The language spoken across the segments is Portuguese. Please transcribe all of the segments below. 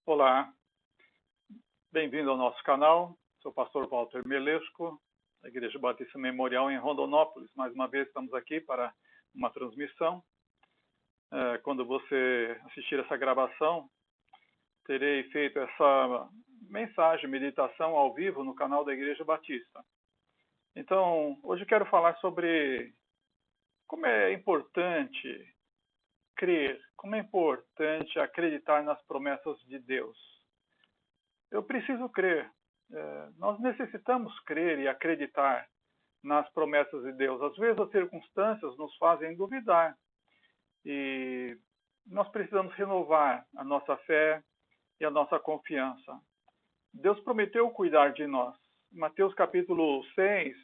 Olá, bem-vindo ao nosso canal. Sou o pastor Walter Melesco, da Igreja Batista Memorial em Rondonópolis. Mais uma vez estamos aqui para uma transmissão. Quando você assistir essa gravação, terei feito essa mensagem, meditação ao vivo no canal da Igreja Batista. Então, hoje eu quero falar sobre como é importante crer, como é importante acreditar nas promessas de Deus. Eu preciso crer. Nós necessitamos crer e acreditar nas promessas de Deus. Às vezes as circunstâncias nos fazem duvidar e nós precisamos renovar a nossa fé e a nossa confiança. Deus prometeu cuidar de nós. Mateus capítulo 6,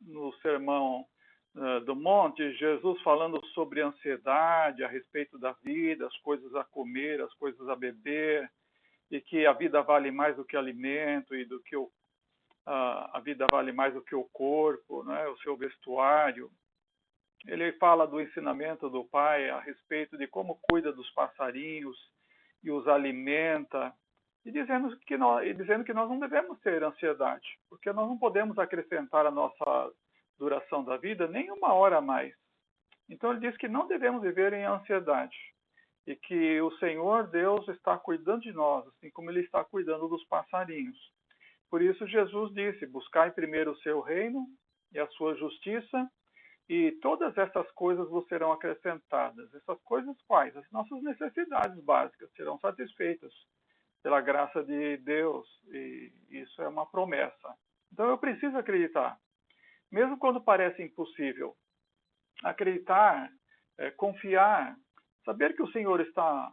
no Sermão do Monte, Jesus falando sobre ansiedade a respeito da vida, as coisas a comer, as coisas a beber, e que a vida vale mais do que alimento e do que a vida vale mais do que o corpo, né, o seu vestuário. Ele fala do ensinamento do Pai a respeito de como cuida dos passarinhos e os alimenta, e dizendo que nós não devemos ter ansiedade, porque nós não podemos acrescentar a nossa duração da vida nem uma hora a mais. Então ele diz que não devemos viver em ansiedade e que o Senhor Deus está cuidando de nós, assim como Ele está cuidando dos passarinhos. Por isso Jesus disse, buscai primeiro o seu reino e a sua justiça, e todas essas coisas vos serão acrescentadas. Essas coisas quais? As nossas necessidades básicas serão satisfeitas pela graça de Deus, e isso é uma promessa. Então eu preciso acreditar, mesmo quando parece impossível. Acreditar, confiar, saber que o Senhor está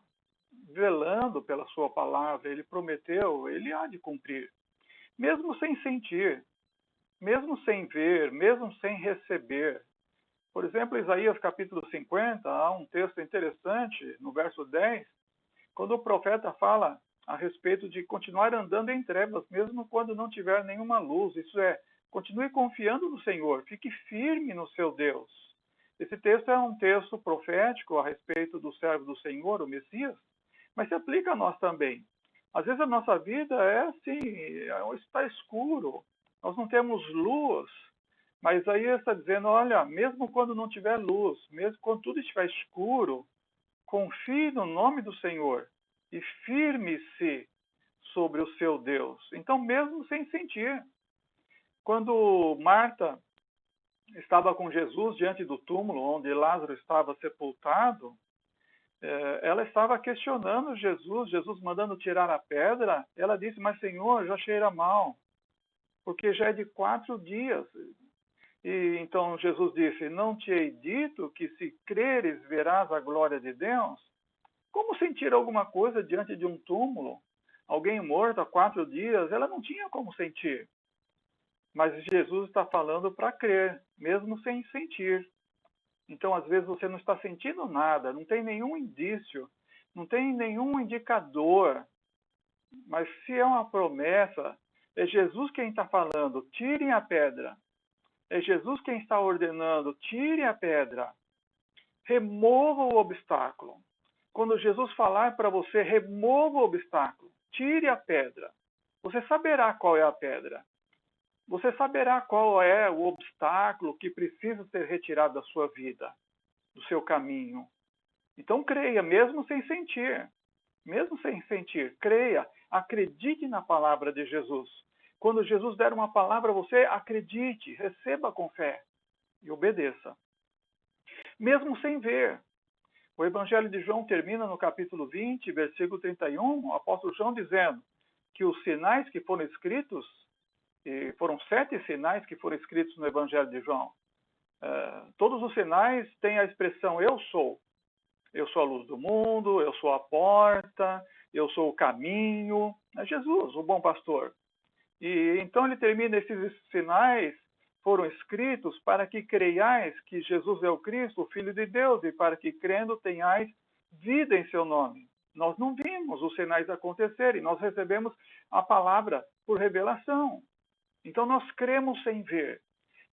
velando pela sua palavra, Ele prometeu, Ele há de cumprir. Mesmo sem sentir, mesmo sem ver, mesmo sem receber. Por exemplo, Isaías capítulo 50, há um texto interessante, no verso 10, quando o profeta fala a respeito de continuar andando em trevas, mesmo quando não tiver nenhuma luz. Isso é, continue confiando no Senhor, fique firme no seu Deus. Esse texto é um texto profético a respeito do servo do Senhor, o Messias, mas se aplica a nós também. Às vezes a nossa vida é assim, está escuro, nós não temos luz, mas aí está dizendo, olha, mesmo quando não tiver luz, mesmo quando tudo estiver escuro, confie no nome do Senhor e firme-se sobre o seu Deus. Então, mesmo sem sentir, quando Marta estava com Jesus diante do túmulo onde Lázaro estava sepultado, ela estava questionando Jesus mandando tirar a pedra. Ela disse, mas Senhor, já cheira mal, porque já é de 4 dias. E então Jesus disse, não te hei dito que se creres verás a glória de Deus? Como sentir alguma coisa diante de um túmulo? Alguém morto há 4 dias, ela não tinha como sentir. Mas Jesus está falando para crer, mesmo sem sentir. Então, às vezes, você não está sentindo nada, não tem nenhum indício, não tem nenhum indicador. Mas se é uma promessa, é Jesus quem está falando, tirem a pedra. É Jesus quem está ordenando, tirem a pedra. Remova o obstáculo. Quando Jesus falar para você, remova o obstáculo, tire a pedra. Você saberá qual é a pedra. Você saberá qual é o obstáculo que precisa ser retirado da sua vida, do seu caminho. Então creia, mesmo sem sentir. Mesmo sem sentir, creia, acredite na palavra de Jesus. Quando Jesus der uma palavra a você, acredite, receba com fé e obedeça. Mesmo sem ver. O Evangelho de João termina no capítulo 20, versículo 31, o apóstolo João dizendo que os sinais que foram escritos, e foram 7 sinais que foram escritos no Evangelho de João. Todos os sinais têm a expressão eu sou. Eu sou a luz do mundo, eu sou a porta, eu sou o caminho. É Jesus, o bom pastor. E então ele termina, esses sinais foram escritos para que creiais que Jesus é o Cristo, o Filho de Deus, e para que crendo tenhais vida em seu nome. Nós não vimos os sinais acontecerem, nós recebemos a palavra por revelação. Então nós cremos sem ver.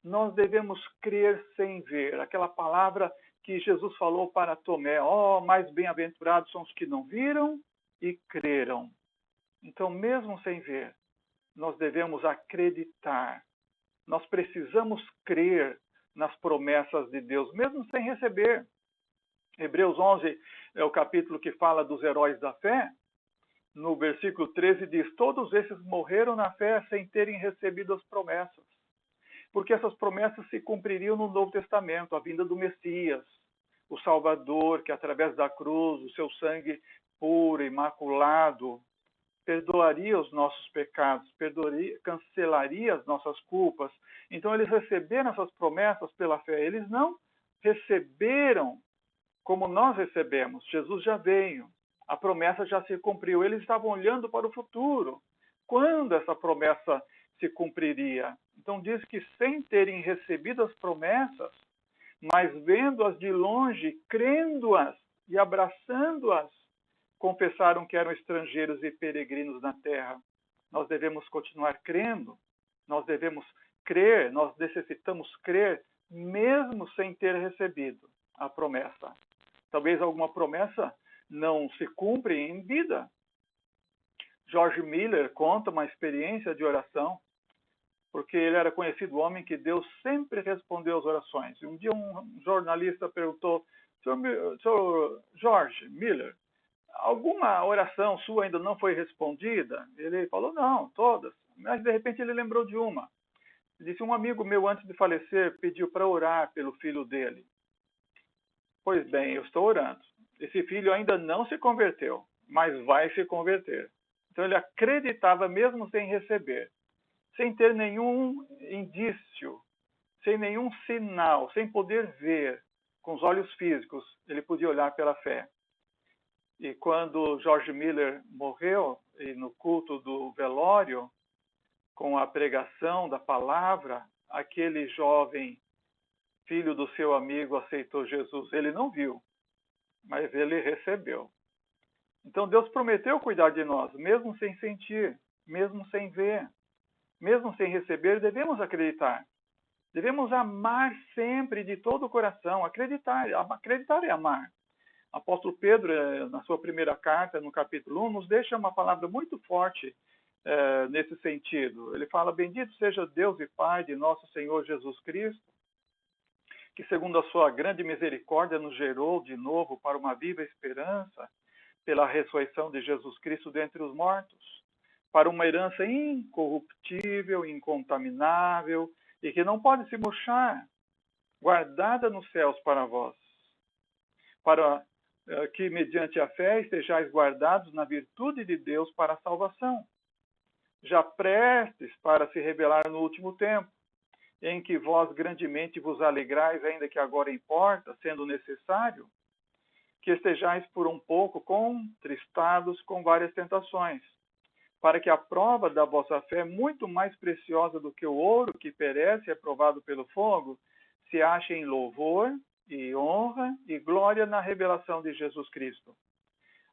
Nós devemos crer sem ver. Aquela palavra que Jesus falou para Tomé, mais bem-aventurados são os que não viram e creram. Então, mesmo sem ver, nós devemos acreditar. Nós precisamos crer nas promessas de Deus, mesmo sem receber. Hebreus 11 é o capítulo que fala dos heróis da fé. No versículo 13 diz: todos esses morreram na fé sem terem recebido as promessas. Porque essas promessas se cumpririam no Novo Testamento, a vinda do Messias, o Salvador, que através da cruz, o seu sangue puro, imaculado, perdoaria os nossos pecados, cancelaria as nossas culpas. Então eles receberam essas promessas pela fé. Eles não receberam como nós recebemos. Jesus já veio, a promessa já se cumpriu. Eles estavam olhando para o futuro. Quando essa promessa se cumpriria? Então diz que sem terem recebido as promessas, mas vendo-as de longe, crendo-as e abraçando-as, confessaram que eram estrangeiros e peregrinos na terra. Nós devemos continuar crendo, nós devemos crer, nós necessitamos crer, mesmo sem ter recebido a promessa. Talvez alguma promessa não se cumpra em vida. George Miller conta uma experiência de oração, porque ele era conhecido homem que Deus sempre respondeu às orações. E um dia um jornalista perguntou: Sr. George Miller, alguma oração sua ainda não foi respondida? Ele falou: não, todas. Mas de repente ele lembrou de uma. Ele disse: um amigo meu antes de falecer pediu para orar pelo filho dele. Pois bem, eu estou orando. Esse filho ainda não se converteu, mas vai se converter. Então ele acreditava mesmo sem receber, sem ter nenhum indício, sem nenhum sinal, sem poder ver com os olhos físicos, ele podia olhar pela fé. E quando George Miller morreu, e no culto do velório, com a pregação da palavra, aquele jovem filho do seu amigo aceitou Jesus. Ele não viu, mas ele recebeu. Então Deus prometeu cuidar de nós, mesmo sem sentir, mesmo sem ver, mesmo sem receber, devemos acreditar. Devemos amar sempre de todo o coração, acreditar é amar. O apóstolo Pedro, na sua primeira carta, no capítulo 1, nos deixa uma palavra muito forte nesse sentido. Ele fala: bendito seja Deus e Pai de nosso Senhor Jesus Cristo, que segundo a sua grande misericórdia nos gerou de novo para uma viva esperança pela ressurreição de Jesus Cristo dentre os mortos, para uma herança incorruptível, incontaminável e que não pode se murchar, guardada nos céus para vós, para que mediante a fé estejais guardados na virtude de Deus para a salvação, já prestes para se revelar no último tempo, em que vós grandemente vos alegrais, ainda que agora importa, sendo necessário, que estejais por um pouco contristados com várias tentações, para que a prova da vossa fé, muito mais preciosa do que o ouro que perece e é provado pelo fogo, se ache em louvor e honra e glória na revelação de Jesus Cristo,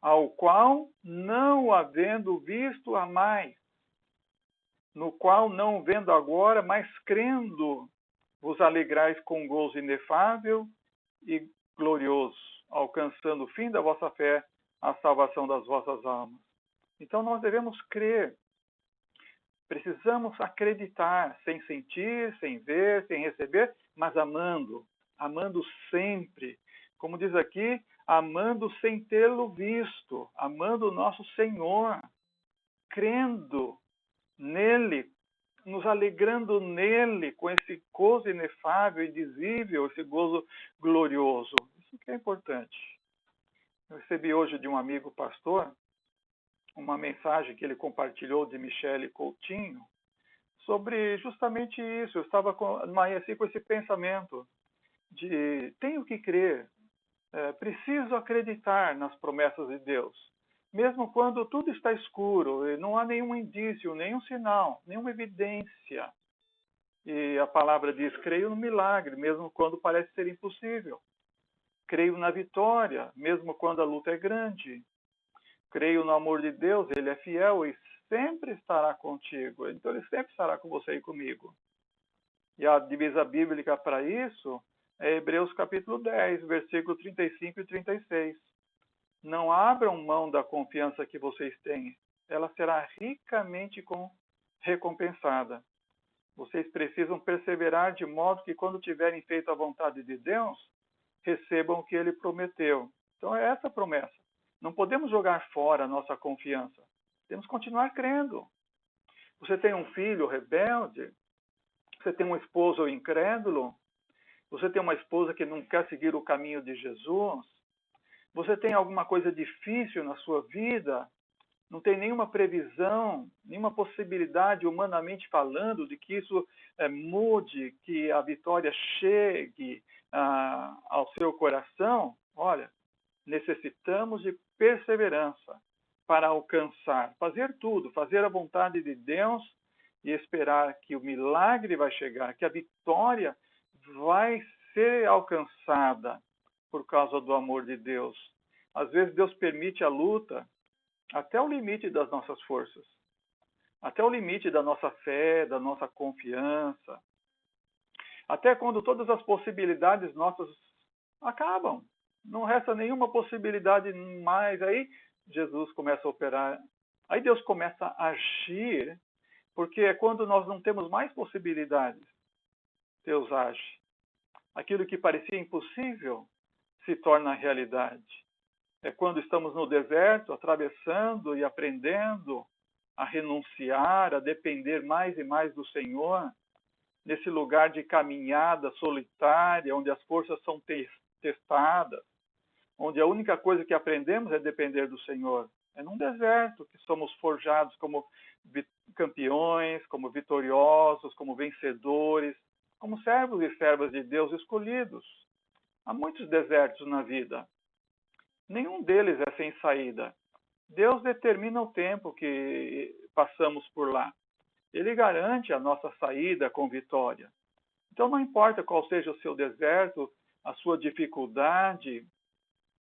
ao qual, não havendo visto a mais, no qual, não vendo agora, mas crendo, vos alegrais com gozo inefável e glorioso, alcançando o fim da vossa fé, a salvação das vossas almas. Então nós devemos crer, precisamos acreditar, sem sentir, sem ver, sem receber, mas amando sempre. Como diz aqui, amando sem tê-lo visto, amando o nosso Senhor, crendo nele, nos alegrando nele, com esse gozo inefável, indizível, esse gozo glorioso. Isso que é importante. Eu recebi hoje de um amigo pastor uma mensagem que ele compartilhou de Michele Coutinho sobre justamente isso. Eu estava amanheci com esse pensamento de tenho que crer, preciso acreditar nas promessas de Deus, mesmo quando tudo está escuro e não há nenhum indício, nenhum sinal, nenhuma evidência. E a palavra diz: creio no milagre, mesmo quando parece ser impossível. Creio na vitória, mesmo quando a luta é grande. Creio no amor de Deus, Ele é fiel e sempre estará contigo. Então Ele sempre estará com você e comigo. E a divisa bíblica para isso é Hebreus capítulo 10, versículo 35 e 36. Não abram mão da confiança que vocês têm ela será ricamente recompensada. Vocês precisam perseverar de modo que, quando tiverem feito a vontade de Deus, recebam o que ele prometeu. Então, é essa a promessa. Não podemos jogar fora a nossa confiança. Temos que continuar crendo. Você tem um filho rebelde? Você tem um esposo incrédulo? Você tem uma esposa que não quer seguir o caminho de Jesus? Você tem alguma coisa difícil na sua vida? Não tem nenhuma previsão, nenhuma possibilidade, humanamente falando, de que isso mude, que a vitória chegue ao seu coração? Olha, necessitamos de perseverança para alcançar, fazer tudo, fazer a vontade de Deus e esperar que o milagre vai chegar, que a vitória vai ser alcançada por causa do amor de Deus. Às vezes Deus permite a luta até o limite das nossas forças, até o limite da nossa fé, da nossa confiança, até quando todas as possibilidades nossas acabam. Não resta nenhuma possibilidade mais. Aí Jesus começa a operar. Aí Deus começa a agir, porque é quando nós não temos mais possibilidades. Deus age. Aquilo que parecia impossível se torna realidade. É quando estamos no deserto, atravessando e aprendendo a renunciar, a depender mais e mais do Senhor, nesse lugar de caminhada solitária, onde as forças são testadas, onde a única coisa que aprendemos é depender do Senhor. É num deserto que somos forjados como campeões, como vitoriosos, como vencedores, como servos e servas de Deus escolhidos. Há muitos desertos na vida. Nenhum deles é sem saída. Deus determina o tempo que passamos por lá. Ele garante a nossa saída com vitória. Então, não importa qual seja o seu deserto, a sua dificuldade,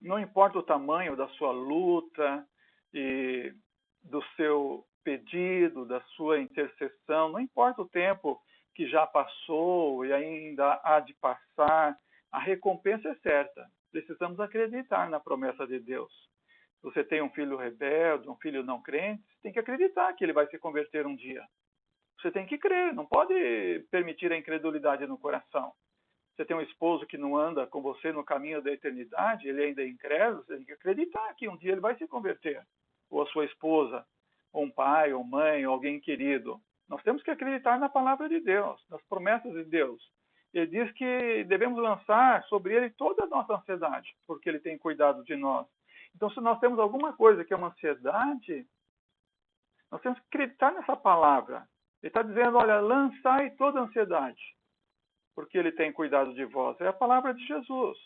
não importa o tamanho da sua luta e do seu pedido, da sua intercessão, não importa o tempo que já passou e ainda há de passar, a recompensa é certa. Precisamos acreditar na promessa de Deus. Se você tem um filho rebelde, um filho não crente, você tem que acreditar que ele vai se converter um dia. Você tem que crer, não pode permitir a incredulidade no coração. Você tem um esposo que não anda com você no caminho da eternidade, ele ainda é incrédulo, você tem que acreditar que um dia ele vai se converter. Ou a sua esposa, ou um pai, ou mãe, ou alguém querido. Nós temos que acreditar na palavra de Deus, nas promessas de Deus. Ele diz que devemos lançar sobre ele toda a nossa ansiedade, porque ele tem cuidado de nós. Então, se nós temos alguma coisa que é uma ansiedade, nós temos que acreditar nessa palavra. Ele está dizendo, olha, lançai toda a ansiedade, porque ele tem cuidado de vós. É a palavra de Jesus.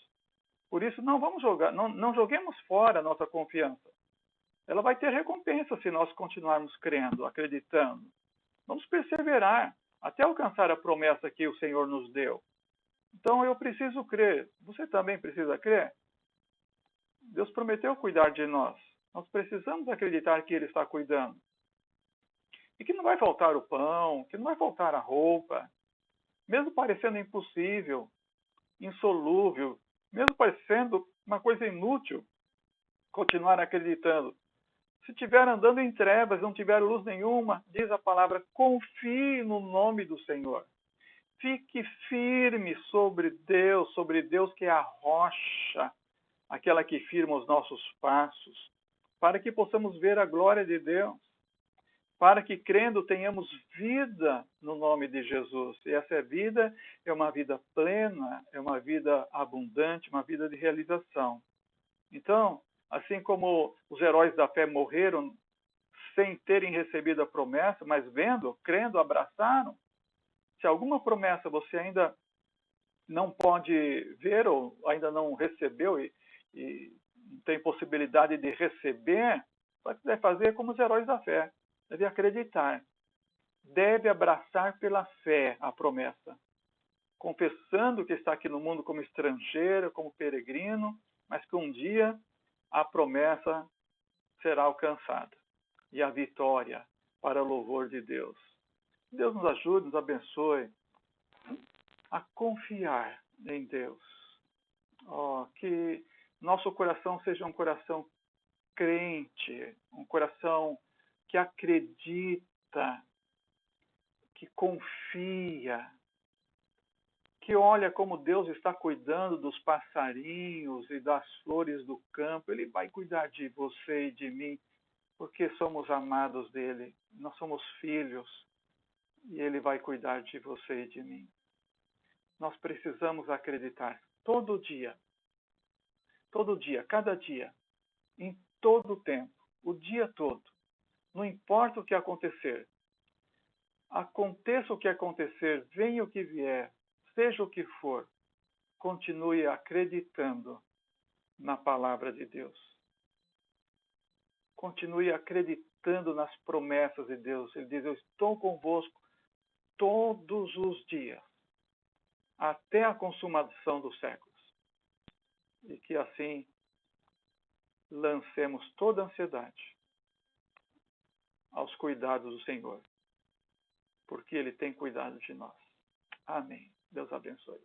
Por isso, não vamos jogar, não joguemos fora a nossa confiança. Ela vai ter recompensa se nós continuarmos crendo, acreditando. Vamos perseverar até alcançar a promessa que o Senhor nos deu. Então, eu preciso crer. Você também precisa crer? Deus prometeu cuidar de nós. Nós precisamos acreditar que Ele está cuidando. E que não vai faltar o pão, que não vai faltar a roupa. Mesmo parecendo impossível, insolúvel, mesmo parecendo uma coisa inútil, continuar acreditando. Se estiver andando em trevas, não tiver luz nenhuma, diz a palavra, confie no nome do Senhor. Fique firme sobre Deus que é a rocha, aquela que firma os nossos passos, para que possamos ver a glória de Deus, para que, crendo, tenhamos vida no nome de Jesus. E essa vida é uma vida plena, é uma vida abundante, uma vida de realização. Então, assim como os heróis da fé morreram sem terem recebido a promessa, mas vendo, crendo, abraçaram, se alguma promessa você ainda não pode ver ou ainda não recebeu e não tem possibilidade de receber, você deve fazer como os heróis da fé. Deve acreditar. Deve abraçar pela fé a promessa. Confessando que está aqui no mundo como estrangeiro, como peregrino, mas que um dia a promessa será alcançada. E a vitória para o louvor de Deus. Deus nos ajude, nos abençoe a confiar em Deus. Que nosso coração seja um coração crente, um coração que acredita, que confia, que olha como Deus está cuidando dos passarinhos e das flores do campo. Ele vai cuidar de você e de mim, porque somos amados dele, nós somos filhos, e ele vai cuidar de você e de mim. Nós precisamos acreditar todo dia, cada dia, em todo o tempo, o dia todo. Não importa o que acontecer. Aconteça o que acontecer, venha o que vier, seja o que for, continue acreditando na palavra de Deus. Continue acreditando nas promessas de Deus. Ele diz: eu estou convosco todos os dias, até a consumação dos séculos. E que assim lancemos toda a ansiedade aos cuidados do Senhor, porque Ele tem cuidado de nós. Amém. Deus abençoe.